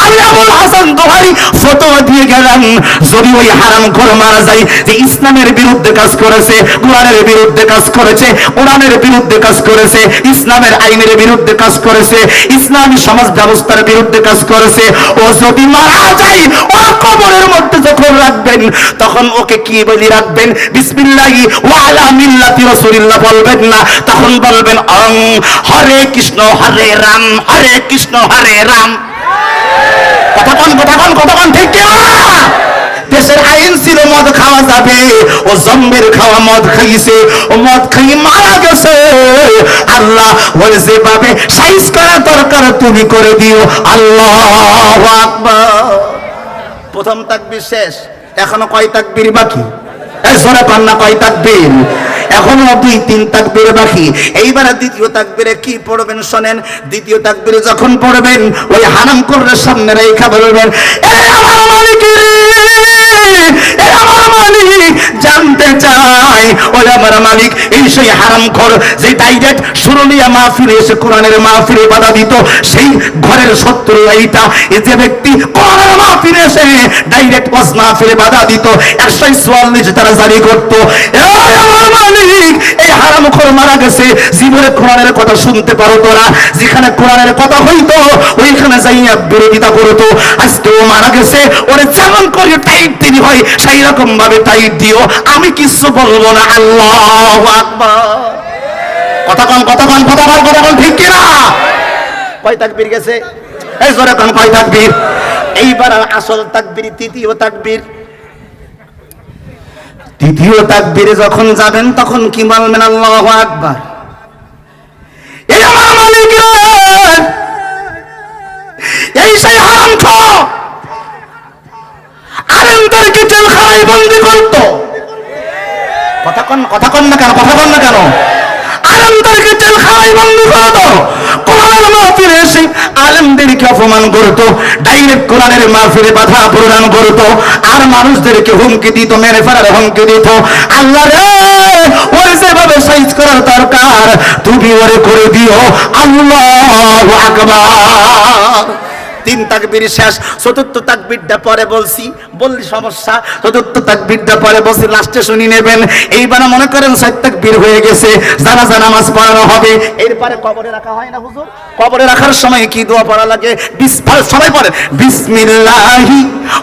আমি আবুল হাসান দোহারি ফতোয়া দিয়ে গেলাম, যদি ওই হারামখোর মারা যায় যে ইসলামের বিরুদ্ধে কাজ করেছে, কোরআনের বিরুদ্ধে কাজ করেছে, কোরআনের বিরুদ্ধে কাজ করেছে, ইসলামের আইনের বিরুদ্ধে কাজ করেছে, ইসলামী সমাজ ব্যবস্থার বিরুদ্ধে কাজ করেছে, ও যদি মারা যায় ওর কবরের মধ্যে যখন রাখবেন তখন ওকে কি বলি রাখবেন? বিসমিল্লাহি ওয়া আলা মিল্লাতি রাসূলিল্লাহ বলবেন না, তখন বলবেন হরে কৃষ্ণ হরে রাম, হরে কৃষ্ণ হরে রাম। কতক্ষণ ঠিক কি না? দেশের আইন ছিল মদ খাওয়া যাবে, ও জম্বের খাওয়া মদ খাইছে, ও মদ খাই মারা গেছে। আল্লাহ বলেছে ভাবে সাইজ করা দরকার তুমি করে দিও। আল্লাহু আকবার। প্রথম তাকবীর শেষ, এখনো কয় তাকবীর বাকি? এই সূরা পান্না কয় তাকবীর? এখনো 2-3 তাকবীর বাকি। এইবারে দ্বিতীয় তাকবীরে কি পড়বেন শোনেন। দ্বিতীয় তাকবীরে যখন পড়বেন ওই হারামখোরের সামনে রেখা বলবেন, এ আমার মালিক রে, এ আমার মালিক, জানতে চাই ওই আমার মালিক এই সেই হারামখোর যে ডাইরেক্ট সুরলিয়া মাহফিলে এসে কোরআনের মাহফিলে বাধা দিত, সেই ঘরের শত্রু এইটা। এই যে ব্যক্তি কোরআনের মাহফিলে এসে ডাইরেক্ট ওয়াজ মাহফিলে বাধা দিত, 144 তারা জারি করত। আমার মালিক এই হারামখোর মারা গেছে, জীবনে কোরআনের কথা শুনতে পারো তোরা, যেখানে কোরআনের কথা হইতো ওইখানে যাইয়া বিরোধিতা করতো। আজকেও মারা গেছে, ওরে যেমন করে টাইট দিতে হয় সেই রকম ভাবে টাইট দিও, আমি কিছু বলবো না। আল্লাহু আকবার। কতক্ষণ ঠিক কিনা? কয় তাকবীর গেছে? এই জোরে কোন কয় তাকবীর? এইবার আসল তাকবীর, তৃতীয় তাকবীর। তৃতীয় তাকবীরে যখন যাবেন তখন কি বলবেন? আল্লাহু আকবার। এই আমার মালিক রে, এই সেই হারামখোর আলেমদেরকে জেলখানায় বন্দী করতো। কতক্ষণ না কেন? আলেমদেরকে জেলখানায় বন্দী করতো, কোরআনের মাহফিলে এসে আলেমদেরকে অপমান করতো, ডাইরেক্ট কোরআনের মাহফিলে বাধা প্রদান করতো, আর মানুষদেরকে হুমকি দিত, মেরে ফেলার হুমকি দিত। আল্লাহ রে, ওরে যেভাবে সাইজ করার দরকার তুমি ওরে করে দিও। আল্লাহু আকবার। 3 তাকবীর শেষ, চতুর্থ তাকবীরটা পরে বলছি, বললি সমস্যা। চতুর্থ তাকবীরটা পরে বলছি, লাস্টে শুনি নেবেন। এইবার মনে করেন 4 তাকবীর হয়ে গেছে, জানাজা নামাজ পড়ানো হবে। এরপরে কবরে রাখা হয় না হুজুর? কবরে রাখার সময় কি দোয়া পড়া লাগে? সবাই পড়েন, বিসমিল্লাহি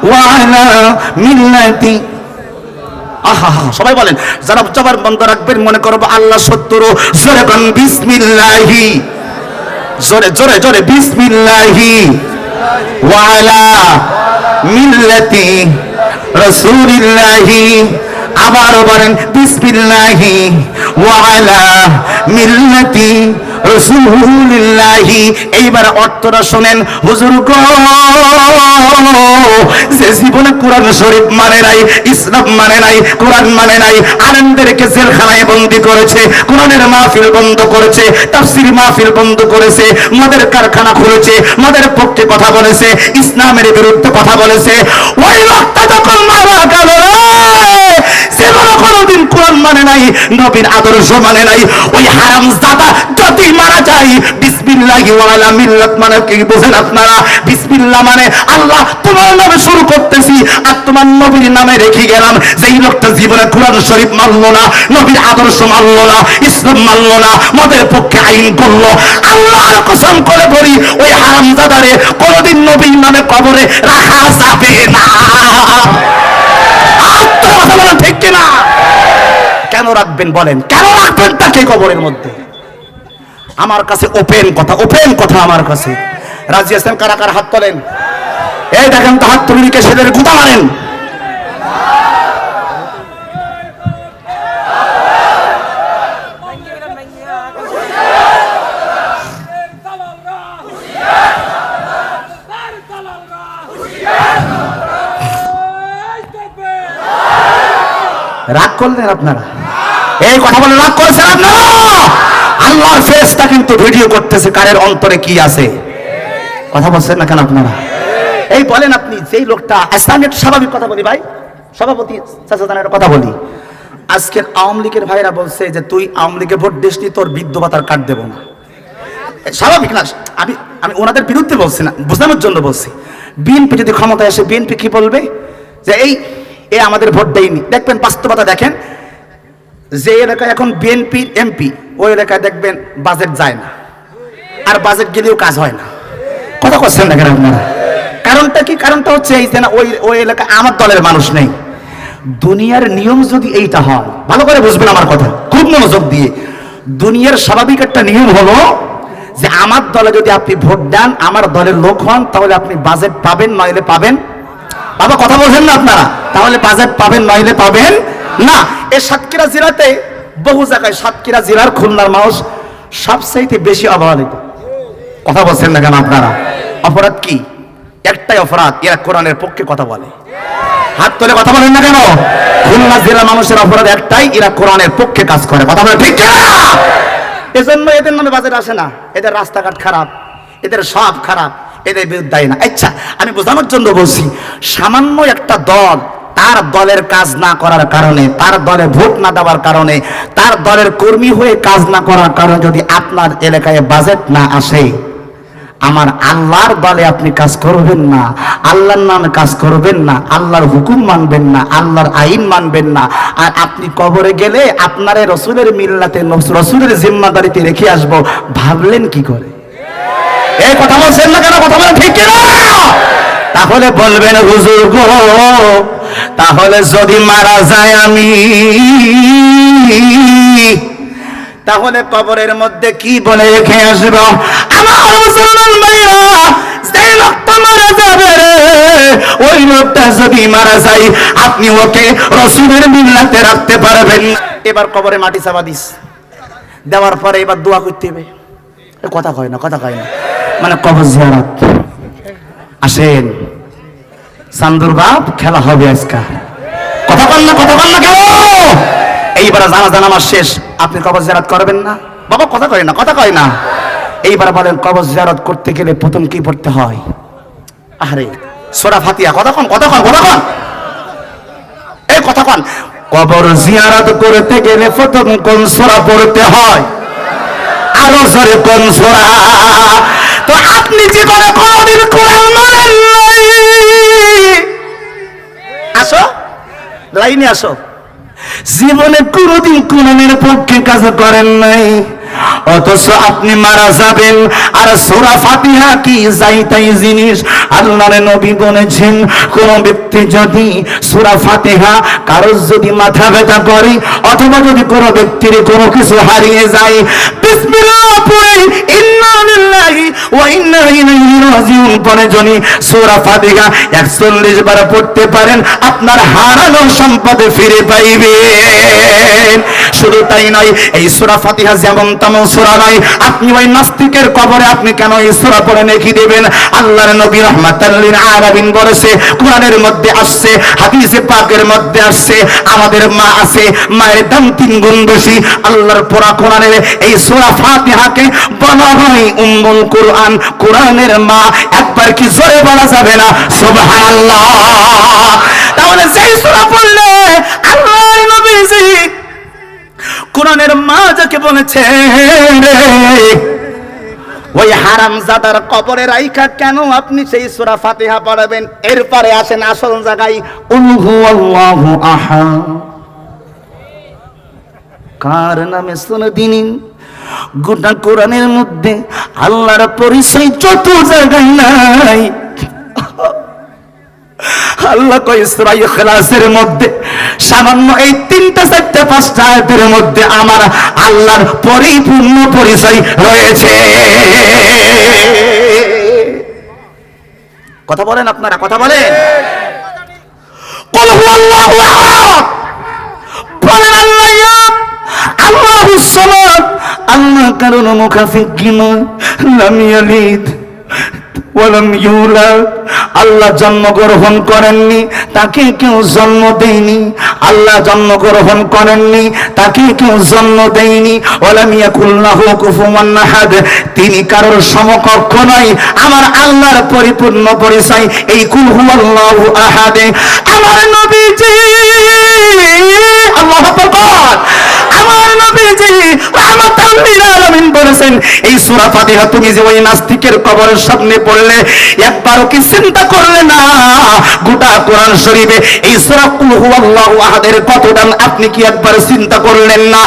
ওয়া আলা মিল্লাতি। আহা, সবাই বলেন। যারা জবান বন্ধ রাখবেন মনে করব আল্লাহ শত্রু, জোরে কোন বিসমিল্লাহি, জোরে বিসমিল্লাহি ওয়া আলা মিল্লাতি রাসূলিল্লাহি। আবারও বলেন বিসমিল্লাহি ওয়া আলা মিল্লাতি রাসূলিল্লাহি। এইবার অর্থটা শুনেন হুজুর গো, যে জীবনে কোরআন শরীফ মানে নাই, ইসলাম মানে নাই, কোরআন মানে নাই, আলেমদেরকে জেলখানায় বন্দী করেছে, কোরআনের মাহফিল বন্ধ করেছে, তাফসীর মাহফিল বন্ধ করেছে, মদের কারখানা খুলেছে, মদের পক্ষে কথা বলেছে, ইসলামের বিরুদ্ধে কথা বলেছে, ওই লোকটা যখন মারা গেল, জীবনে কোনোদিন কোরআন মানে নাই, নবীর আদর্শ মানে নাই, ওই হারামজাদা যদি মারা যায়, বিসমিল্লাহি ওয়া আলা মিল্লাত মানে কি বুঝেন আপনারা? বিসমিল্লাহ মানে আল্লাহ তোমার নামে শুরু করতেছি আর তোমার নবীর নামে রেখে গেলাম। যেই লোকটা জীবনে কোরআন শরীফ মানলো না, নবীর আদর্শ মানলো না, ইসলাম মানলো না, মদের পক্ষে আইন করলো, আল্লাহর কসম করে বলি ওই হারামজাদারে কোনোদিন নবীর নামে কবরে রাখা যাবে না। ঠিক কিনা? কেন রাখবেন বলেন? কেন রাখবেন তাকে কবরের মধ্যে? আমার কাছে ওপেন কথা আমার কাছে। রাজি আছেন? কারা কারা হাত তোলেন? এই দেখেন তো, হাত তুলে কে সেদের গুতা মারেন। রাগ করলেন আপনারা? এই কথা বলে রাগ করেছেন আপনারা? আল্লাহর ফেরেশতা কিন্তু ভিডিও করতেছে কারের অন্তরে কি আছে। কথা বলছেন না কেন আপনারা? এই বলেন আপনি যেই লোকটা স্থানীয়, স্বাভাবিক কথা বলি ভাই, সভাপতি চাচাদানের কথা বলি, আজকের আওয়ামী লীগের ভাইরা বলছে যে তুই আওয়ামী লীগে ভোট দিসনি, তোর বৃদ্ধ ভাতার কার্ড দেবো না। স্বাভাবিক না? আমি ওনাদের বিরুদ্ধে বলছি না, বোঝানোর জন্য বলছি। বিএনপি যদি ক্ষমতায় আসে বিএনপি কি বলবে যে এই আমাদের ভোট দেয়নি। দেখবেন বাস্তবতা দেখেন, যে এলাকায় এখন বিএনপি এমপি ওই এলাকায় দেখবেন বাজেট যায় না, আর বাজেট গেলেও কাজ হয় না। কথা করছেন না কেন আপনারা? কারণটা কি? কারণটা হচ্ছে এই যে না, ওই এলাকায় আমার দলের মানুষ নেই। দুনিয়ার নিয়ম যদি এইটা হয়, ভালো করে বুঝবেন আমার কথা, খুব মনোযোগ দিয়ে। দুনিয়ার স্বাভাবিক একটা নিয়ম হলো যে আমার দলে যদি আপনি ভোট দেন, আমার দলের লোক হন, তাহলে আপনি বাজেট পাবেন, নইলে পাবেন। বাবা কথা বলছেন না আপনারা? তাহলে বাজেট পাবেন, নইলে পাবেন না। এই সাতক্ষীরা জেলাতে বহু জায়গায়, সাতক্ষীরা জেলার খুলনার মানুষ সবচাইতে বেশি অবহেলিত। কথা বলছেন না কেন আপনারা? অপরাধ কি? একটাই অপরাধ, এরা কোরআনের পক্ষে কথা বলে। হাত তুলে কথা বলেন না কেন? খুলনা জেলার মানুষের অপরাধ একটাই, এরা কোরআনের পক্ষে কাজ করে। কথা বলে ঠিক না? এজন্য এদের নামে বাজেট আসে না। এদের রাস্তাঘাট খারাপ, এদের সব খারাপ, এদের বিরুদ্ধে দায়ী না। আচ্ছা, আমি বোঝানোর জন্য বলছি, সামান্য একটা দল তার দলের কাজ না করার কারণে, তার দলে ভোট না দেওয়ার কারণে, তার দলের কর্মী হয়ে কাজ না করার কারণে যদি আপনার এলাকায় বাজেট না আসে, আমার আল্লাহর দলে আপনি কাজ করবেন না, আল্লাহর নামে কাজ করবেন না, আল্লাহর হুকুম মানবেন না, আল্লাহর আইন মানবেন না, আর আপনি কবরে গেলে আপনারে রসুলের মিল্লাতে, রসুলের জিম্মাদারিতে রেখে আসবো, ভাবলেন কি করে? এই কথা বলছেন না কেন? কথা বলেন ঠিক কিনা? তাহলে বলবেন হুজুর গো, তাহলে যদি মারা যায় আমি, তাহলে কবরের মধ্যে কি বলে রেখে আসব? আমার মুসলমান ভাইরা, সেই লোকটা মারা যাবে রে, ওই লোকটা যদি মারা যায়, আপনি ওকে রসুলের মিল্লাতে রাখতে পারবেন। এবার কবরে মাটি চাপা দিস, দেওয়ার পরে এবার দোয়া করতে হবে। কথা কয় না, কথা কয় না, মানে কবর জিয়ারত। আসেন চান্দুর বাপ, খেলা হবে আজকে। কথা কন না, কথা কন না কেন? এইবার জানাজা নামাজ শেষ, আপনি কবর জিয়ারত করবেন না? বাবা কথা কয় না, কথা কয় না। এইবার বলেন কবর জিয়ারত করতে গেলে প্রথম কি পড়তে হয়? আরে সূরা ফাতিহা। কথা কন, কথা কন, কথা কন, এই কথা কন। কবর জিয়ারত করতে গেলে প্রথম কোন সূরা পড়তে হয়? আরো জোরে কোন সূরা? তো আপনি যে করে কোনদিন কোরআন মানেন নাই, আসো লাইনে আসো, জীবনে কোনদিন কোরআনের পক্ষে কাজ করেন নাই, অথচ আপনি মারা যাবেন আর সূরা ফাতিহা কি যাই তাই জিনিস। আল্লাহর নবী বলেছেন, কোন ব্যক্তি যদি সূরা ফাতিহা, কারো যদি মাথা ব্যথা করে, অথবা যদি কোনো ব্যক্তির কোনো কিছু হারিয়ে যায়, বিসমিল্লাহ পড়ে ইন্না লিল্লাহি ওয়া ইন্না ইলাইহি রাজিউন পড়ে যদি সূরা ফাতিহা 41 বার পড়তে পারেন, আপনার হারানো সম্পদ ফিরে পাইবেন। শুধু তাই নয়, এই সূরা ফাতিহা যেমন তেমন সূরা নয়। আপনি ওই নাস্তিকের কবরে আপনি কেন এই সূরা পড়ে নেকি দেবেন? আল্লাহর নবী রাহমাতাল লিল আলামিন বলেছে, কোরআনের মধ্যে আসছে, হাদিসে পাকের মধ্যে আসছে, আমাদের মা আছে, মায়ের দাম 3 গুণ বেশি। আল্লাহর পড়া কোরআনের এই সূরা ফাতিহাকে বলা হয় উম্মুল কোরআন, কোরআনের মা। একবার কি জোরে বলা যাবে না সুবহানাল্লাহ? তাহলে সেই সূরা পড়লে আল্লাহর নবীজি কোরআনের মা যাকে বলেছে, ওই হারামজাদার কবরে রাইখা কেন আপনি সেই সূরা ফাতিহা পড়াবেন? এরপরে আসেন আসল জায়গায়, কুল হুয়াল্লাহু আহাদ। কার নামে শুনে দিন? গোটা কোরআনের মধ্যে আল্লাহর পরিচয় যত জায়গায় নাই। আল্লাহ কয় সূরা ইখলাসের মধ্যে সামান্য এই 3টা 4টা 5টা আয়াতের মধ্যে আমার আল্লাহর পরিপূর্ণ পরিচয় রয়েছে। কথা বলেন আপনারা, কথা বলেন। কুল হুয়াল্লাহু আহাদ, বলেন আল্লাহ আল্লাহুস সামাদ। আল্লাহ কারণ মুখাফিকি নয়, লাম ইয়ালিদ ওয়ালাম ইউলাদ। আল্লাহ জন্মগ্রহণ করেননি, তাকে কেউ জন্ম দেয়নি। আল্লাহ জন্মগ্রহণ করেননি, তাকে কেউ জন্ম দেয়নি। ওয়ালাম ইয়াকুল লাহু কুফুওয়ান আহাদ, তিনি কারোর সমকক্ষ নয়। আমার আল্লাহর পরিপূর্ণ পরিচয় এই কুল হুয়াল্লাহু আহাদে। আমার নবীজি, আল্লাহু আকবার, আমার নবীজি রাহমাতাল লিল আলামিন বলেছেন, এই সূরা ফাতিহা তুমি যে ওই নাস্তিকের কবরের সামনে পড়লে, একবারও কি চিন্তা করলে না গোটা কোরআন শরীফে এই সূরা কুল হুয়াল্লাহু আহাদের কত দাম আপনি কি একবার চিন্তা করলেন না?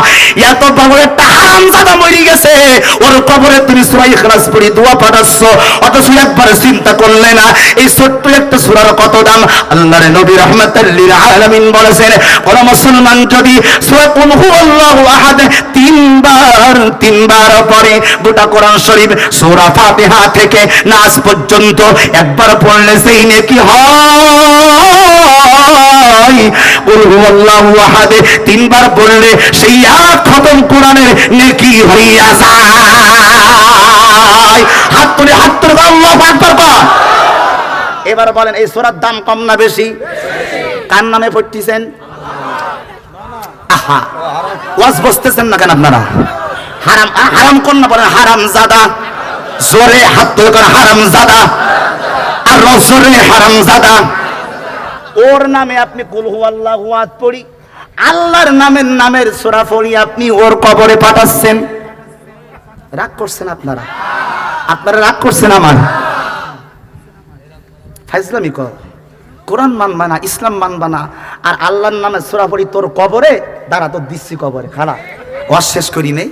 এত বড় একটা হারামজাদা মরে গেছে, ওর কবরে তুমি সূরা ইখলাস পড়ি দোয়া পাঠাচ্ছ, অথচ একবার চিন্তা করলে না এই ছোট্ট একটা সূরার কত দাম? আল্লাহর নবী রাহমাতাল লিল আলামিন বলেছেন, কোন মুসলমান যদি সূরা কুল হুয়াল্লাহু আহাদ তিনবার পড়ে, গোটা কোরআন শরীফ সূরা ফাতিহা থেকে নাস পর্যন্ত একবার পড়লে সেই নেকি হয়। কুল হুয়াল্লাহু আহাদ তিনবার পড়লে সেই এক খতম কোরআনের নেকি হইয়া যায়। হাত তুলে আল্লাহু আকবার কর। এবার বলেন এই সূরার দাম কম না বেশি? কার নামে পড়তেছেন? আহা, ওয়াজ বসতেছেন না কেন আপনারা? হারাম হারাম কোন না বলেন? হারামজাদা। জোরে হাত তুলে কর হারামজাদা। আর জোরে হারামজাদা। ওর নামে আপনি কুল হুয়াল্লাহু আহাদ পড়ি, আল্লাহর নামের সূরা পড়ি আপনি ওর কবরে পাঠাচ্ছেন। রাগ করছেন আপনারা? আপনারা রাগ করছেন? আমার ফাইজলামি কর, কোরআন মানবা না, ইসলাম মানবা না, আর আল্লাহর নামে সূরা পড়ি তোর কবরে দাঁড়া, তো দিচ্ছি কবরে খাড়া, ওয়াজ শেষ করি নেই,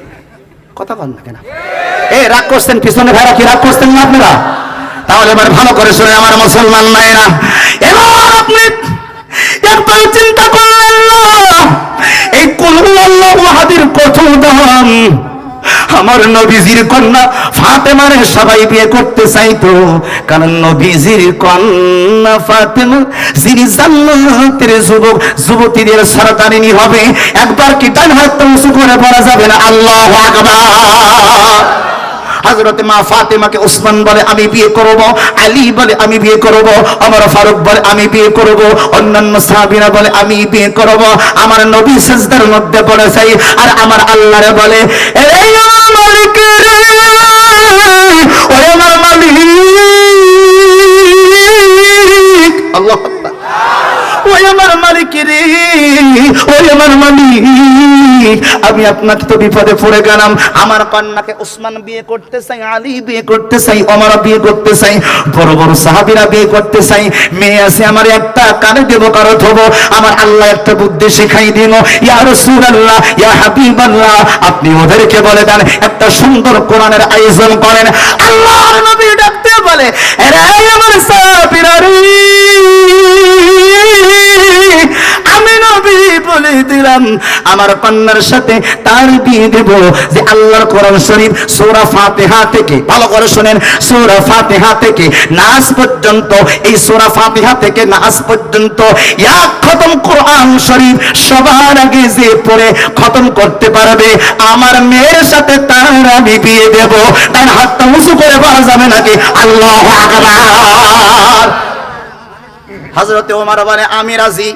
কথা বল না কেন? এই রাগ করছেন পিছনে ভাইরা, কি রাগ করছেন না আপনারা? তাহলে এবার ভালো করে শুনে আমার মুসলমান ভাইরা, এবার আপনি একবার চিন্তা করলেন না এই কুল হুয়াল্লাহু আহাদের কত দাম? আমার নবীজির কন্যা ফাতেমারে সবাই বিয়ে করতে চাইতো, কারণ নবীজির কন্যা ফাতেমা যিনি জান্নাতের যুবক যুবতীদের সরদারিনী হবে। একবার কি ডান হাত উঁচু করে বলা যাবে না আল্লাহু আকবার? হযরত মা ফাতেমাকে ওসমান বলে আমি বিয়ে করব, আলী বলে আমি বিয়ে করব, ওমর ফারুক বলে আমি বিয়ে করব, অন্যান্য সাহাবীরা বলে আমি বিয়ে করব। আমার নবী সিজদার মধ্যে পড়ে যায় আর আমার আল্লাহরে বলে, এই আমার মালিক রে, ওই আমার মালিক, আল্লাহু আকবার, ওই আমার মালিক রে, ওই আমার মালিক, আমি আপনাকে তো বিপদে পড়ে গেলাম। আমার কন্যাকে ওসমান বিয়ে করতে চাই, আলী বিয়ে করতে চাই, ওমর বিয়ে করতে চাই, বড় বড় সাহাবীরা বিয়ে করতে চাই, মেয়ে আছে আমার একটা, কানে দেব কারো থবো। আমার আল্লাহ একটা বুদ্ধি শিখাই দিল, ইয়া রাসূলুল্লাহ, ইয়া হাবিবাল্লাহ, আপনি ওদেরকে বলে দেন একটা সুন্দর কোরআনের আয়োজন করেন। আল্লাহর নবী ডাকতে বলে, আরে আমার সাহাবীরা রে, আমি নবী বলে দিলাম আমার কন্যার সাথে তার বিয়ে দেব যে আল্লাহর কোরআন শরীফ সূরা ফাতিহা থেকে, ভালো করে শুনেন, সূরা ফাতিহা থেকে নাস পর্যন্ত, এই সূরা ফাতিহা থেকে নাস পর্যন্ত এক খতম কোরআন শরীফ সবার আগে যে পড়ে খতম করতে পারবে আমার মেয়ের সাথে তার আমি বিয়ে দেব। তার হাতটা উঁচু করে বলা যাবে নাকি আল্লাহু আকবার? হযরতে ওমর বলে আমি রাজি,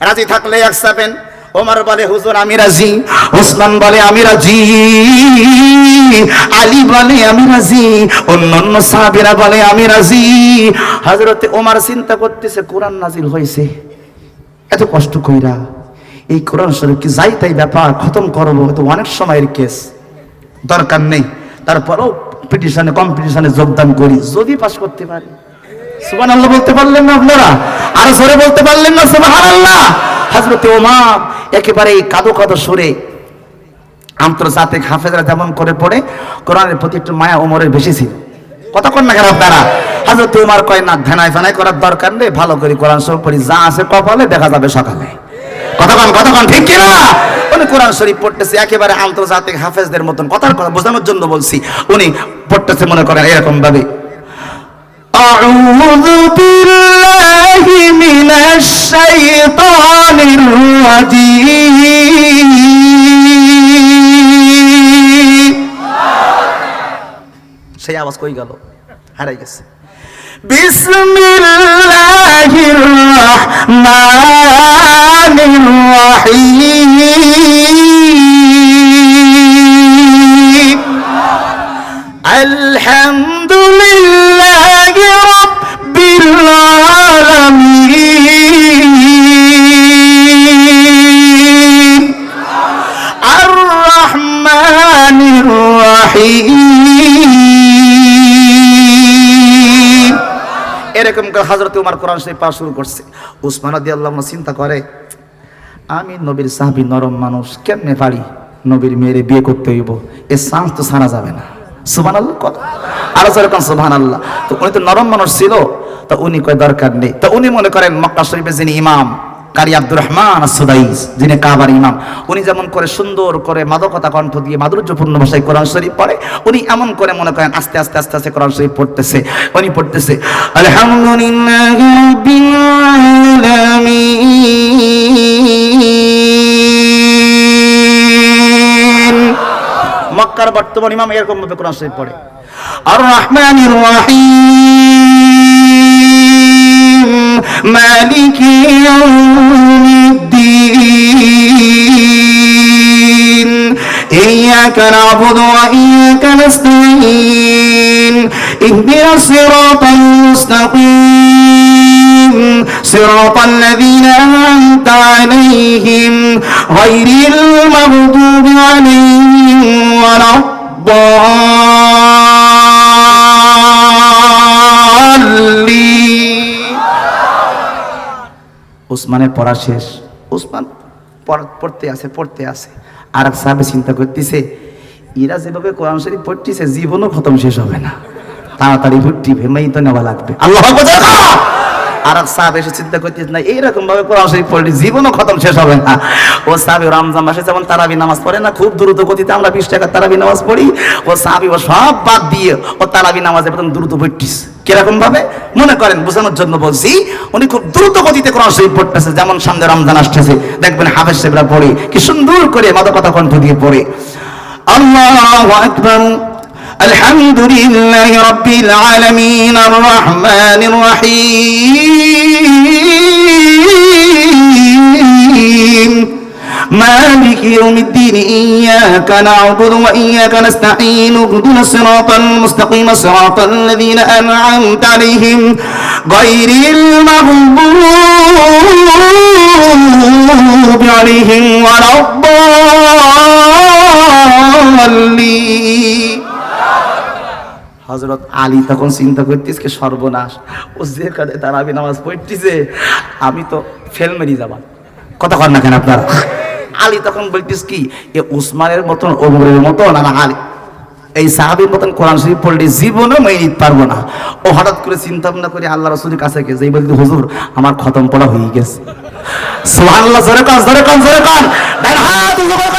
রাজি থাকলে একসাথে। ওমর বলে হুজুর আমি রাজি, ওসমান বলে আমি রাজি, আলী বলে আমি রাজি, অন্যান্য সাহাবীরা বলে আমি রাজি। হযরতে ওমর চিন্তা করতেছে কোরআন নাজিল হয়েছে, এত কষ্ট কইরা এই কোরআন শরীফ কি যাই তাই ব্যাপার খতম করবো, তো অনেক সময়ের কেস, দরকার নেই, তারপরেও কম্পিটিশনে যোগদান করি, যদি পাস করতে পারি। সুবহানাল্লাহ বলতে পারলেন না আপনারা? আর জোরে বলতে পারলেন না সুবহানাল্লাহ? হযরতে ওমর একেবারে কাঁদো কাঁদো সুরে, আন্তর্জাতিক হাফেজরা যেমন করে পড়ে, কোরআনের প্রতি একটু মায়া ওমরের বেশি ছিল। কথা কন না কেন আপনারা? হযরতে ওমর কয় না, ধ্যানায় ফেনায় করার দরকার নেই, ভালো করে কোরআন শরীফ পড়ি, যা আছে কপালে দেখা যাবে সকালে। কথা কন ঠিক কিনা? উনি কোরআন শরীফ পড়তেছে একেবারে আন্তর্জাতিক হাফেজদের মতন, কথার কথা বোঝানোর জন্য বলছি, উনি পড়তেছে মনে করেন এরকম ভাবে, আউযু বিল্লাহি মিনাশ শাইতানির রাজীম। সেই আওয়াজ কই গেল? হারাই গেছে। বিসমিল্লাহির রাহমানির রাহিম। আলহামদুলিল্লাহি রাব্বিল আলামিন। এরকম করে হযরত ওমর কোরআন শরীফ পড়া শুরু করছে। উসমান রাদিয়াল্লাহু আনহু চিন্তা করে, আমি নবীর সাহাবী, নরম মানুষ, কেমনে পারি নবীর মেয়েরে বিয়ে করতে হইব, এ চান্স তো ছাড়া যাবে না। সুবহানাল্লাহ, কত আরো যেরকম সুবহানাল্লাহ। তো উনি তো নরম মানুষ ছিল, তো উনি কয় দরকার নেই। তো উনি মনে করেন মক্কা শরীফের যিনি ইমাম কারি আব্দুর রহমান as-সুদাইস, যিনি কাবার ইমাম, উনি যেমন করে সুন্দর করে মাদকতা কণ্ঠ দিয়ে মাধুর্যপূর্ণ ভাষায় কোরআন শরীফ পড়ে, উনি এমন করে মনে করেন আস্তে আস্তে আস্তে আস্তে কোরআন শরীফ পড়তেছে। উনি পড়তেছে আলহামদুলিল্লাহি রাব্বিল আলামিন। মক্কার বর্তমান ইমাম এরকম ভাবে কোরআন শরীফ পড়ে। আর রহমানির রহিম মালিকি ইয়াউমিদ্দিন ইয়্যাকা না'বুদু ওয়া ইয়্যাকা নাস্তাঈন ইহদিনাস সিরাতাল মুস্তাকিম সিরাতাল লাযীনা আন'আমতা আলাইহিম গায়রিল মাগদুবি আলাইহিম ওয়ালাদ-দাল্লিন। উসমানের পড়া শেষ। উসমান পড়তে আছে। আর এক সাহাবী চিন্তা করতেছে, এরা যেভাবে কোরআন শরীফ পড়তেছে জীবনও খতম শেষ হবে না, তাড়াতাড়ি ভর্তিবে, মেয়ে তো নেওয়া লাগবে। আল্লাহু আকবার। আর এক সাহাবী এসে চিন্তা করতেছে, না এইরকম ভাবে কোরআন শরীফ পড়লে জীবনও খতম শেষ হবে না। ও সাহাবী রমজান মাসে যেমন তারাবি নামাজ পড়ে না, খুব দ্রুত গতিতে আমরা 20 টাকা তারাবি নামাজ পড়ি, ও সাহাবী ও সব বাদ দিয়ে ও তারাবি নামাজে প্রথম দ্রুত পড়তিস। কিরকম ভাবে মনে করেন বোঝানোর জন্য বলছি, উনি খুব দ্রুত গতিতে কোরআন শরীফ পড়তেছে। যেমন সামনে রমজান আসতেছে, দেখবেন হাফেজ সাহেবরা পড়ে কি সুন্দর করে মাদকতা কণ্ঠ দিয়ে পড়ে। আল্লাহু আকবার। আলহামদুলিল্লাহি রাব্বিল আলামিন আর রহমানির রহিম مالك يوم الدين إياك نعبد وإياك نستعين اهدنا الصراط المستقيم صراط الذين أنعمت عليهم غير المغضوب عليهم ولا الضالين। হযরত আলী তখন চিন্তা করতেছে, সর্বনাশ, ও যে কাজে তারাবি নামাজ পড়তেছে আমি তো ফেল মেরি যাব। কথা কর না কেন আপনারা? আলী তখন বলতিস কি, এ উসমানের মতন, ওমরের মতন, আর আলী এই সাহাবীর মতন কোরআন শরীফ পড়লে জীবনে মেনে নিতে পারবো না। ও হঠাৎ করে চিন্তা ভাবনা করে আল্লাহ রাসূলের কাছে গেছে, এই বলতে, হুজুর আমার খতম পড়া হয়ে গেছে। সুবহানাল্লাহ, জোরে কান, জোরে কান, জোরে কান। ডান হাত উঁচু করে